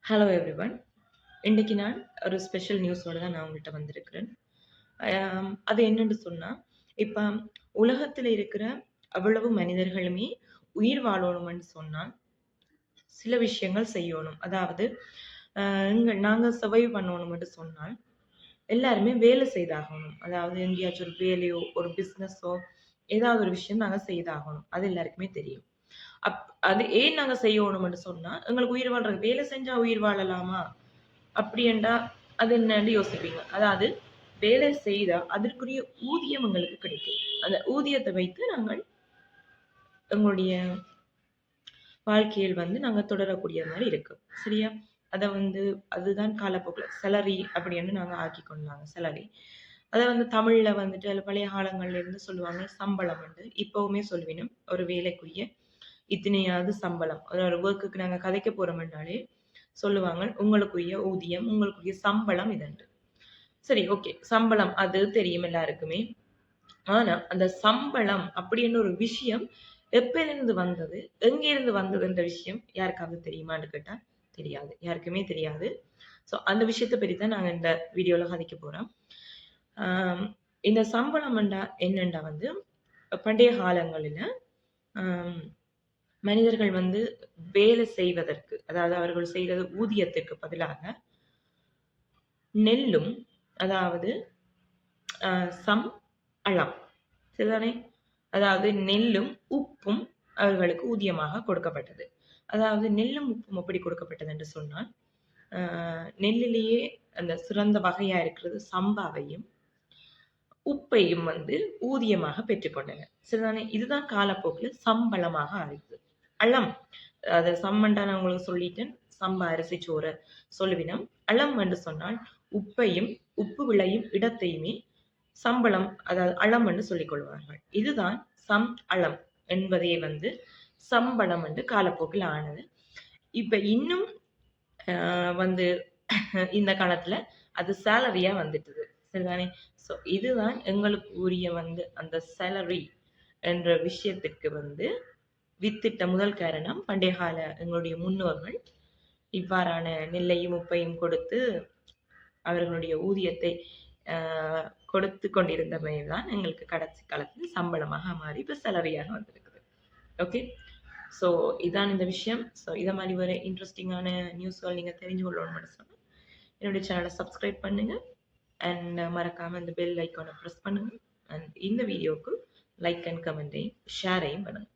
Hello everyone. இன்னைக்கு நான் ஒரு ஸ்பெஷல் நியூஸோட தான் நான் உங்கள்ட்ட வந்திருக்கிறேன். அது என்னன்னு சொன்னா, இப்ப உலகத்துல இருக்கிற அவ்வளவு மனிதர்களுமே உயிர் வாழணும்னு சொன்னா, சில விஷயங்கள் செய்யணும். அதாவது நாங்க சர்வைவ் பண்ணணும்னு சொன்னால், எல்லாருமே வேலை செய்தாகணும். அதாவது எங்கேயாச்சும் ஒரு வேலையோ, ஒரு பிசினஸோ ஏதாவது ஒரு விஷயம் நாங்க செய்தாகணும். அது எல்லாருக்குமே தெரியும். அப் அது ஏன் நாங்க செய்யணும்னு சொன்னா, எங்களுக்கு உயிர் வாழ்றதுக்கு வேலை செஞ்சா உயிர் வாழலாமா? அப்படியென்றா அது என்னன்னு யோசிப்பீங்க. அதாவது வேலை செய்தா அதற்குரிய ஊதியம் எங்களுக்கு கிடைக்கும். அந்த ஊதியத்த வைத்து நாங்கள் எங்களுடைய வாழ்க்கையில் நாங்க தொடரக்கூடிய மாரி இருக்கு. சரியா? அத அதுதான் காலப்போக்குல சேலரி அப்படின்னு நாங்க ஆக்கிக்கொண்டாங்க சேலரி. அத தமிழ்ல அது பழைய காலங்கள்ல இருந்து சொல்லுவாங்க சம்பளம் இப்பவுமே சொல்லுவினம். ஒரு வேலைக்குரிய இத்தனையாவது சம்பளம். ஒரு வொர்க்குக்கு நாங்க கதைக்க போறோம்னாலே சொல்லுவாங்க. உங்களுக்குரிய ஊதியம், உங்களுக்குரிய சம்பளம் இதுண்டு. சரி, ஓகே. சம்பளம் அது தெரியும் எல்லாருக்குமே. ஆனா, அந்த சம்பளம் அப்படின்னு ஒரு விஷயம் எப்பயிருந்து வந்தது? எங்கேருந்து வந்ததுன்ற விஷயம் யாருக்காவது தெரியுமான்னு கேட்டா, தெரியாது. யாருக்குமே தெரியாது. ஸோ அந்த விஷயத்த பத்தி தான் நாங்க இந்த வீடியோல கதைக்க போறோம். ஆம் இந்த சம்பளம் என்னண்டா பண்டைய காலங்களில ஆம் மனிதர்கள் வேலை செய்வதற்கு, அதாவது அவர்கள் செய்தது ஊதியத்திற்கு பதிலாக நெல்லும், அதாவது சம் அளம். சரிதானே? அதாவது நெல்லும், உப்பும் அவர்களுக்கு ஊதியமாக கொடுக்கப்பட்டது. அதாவது நெல்லும், உப்பும் எப்படி கொடுக்கப்பட்டது என்று சொன்னால், அ நெல்லிலேயே அந்த சிறந்த வகையா இருக்கிறது சம்பாவையும், உப்பையும் ஊதியமாக பெற்றுக்கொண்டனர். சரிதானே? இதுதான் காலப்போக்குல சம்பளமாக ஆயிடுது. அளம் அத சம்மண்டா நான் உங்களுக்கு சொல்லிட்டேன். சம்பா அரிசி சோறு சொல்லுவினம். அளம் என்று சொன்னால் உப்பையும், உப்பு விளையும் இடத்தையுமே சம்பளம், அதாவது அளம் என்று சொல்லிக் கொள்வார்கள். இதுதான் அளம் என்பதே சம்பளம் என்று காலப்போக்கில் ஆனது. இப்ப இன்னும் அ வந்து இந்த காலத்துல அது சேலரியா வந்துட்டுது. சரிதானே? ஸோ இதுதான் எங்களுக்கு உரிய அந்த சேலரி என்ற விஷயத்துக்கு வித்திட்ட முதல் காரணம் பண்டைய கால எங்களுடைய முன்னோர்கள் இவ்வாறான நெல்லையும், உப்பையும் கொடுத்து அவர்களுடைய ஊதியத்தை அ கொடுத்து கொண்டிருந்தமை தான் எங்களுக்கு கடைசி காலத்துல சம்பளமாக மாறி இப்ப சேலரியாக வந்திருக்குது. ஓகே. ஸோ இதான் இந்த விஷயம். ஸோ இத மாரி ஒரு இன்ட்ரஸ்டிங்கான நியூஸ்கள் நீங்க தெரிஞ்சு கொள்ளணும்னு சொன்னா, என்னுடைய சேனல சப்ஸ்கிரைப் பண்ணுங்க. அண்ட் மறக்காம இந்த பெல் ஐகான பிரஸ் பண்ணுங்க. அண்ட் இந்த வீடியோக்கு லைக் அண்ட் கமெண்ட்டையும், ஷேரையும் பண்ணுங்க.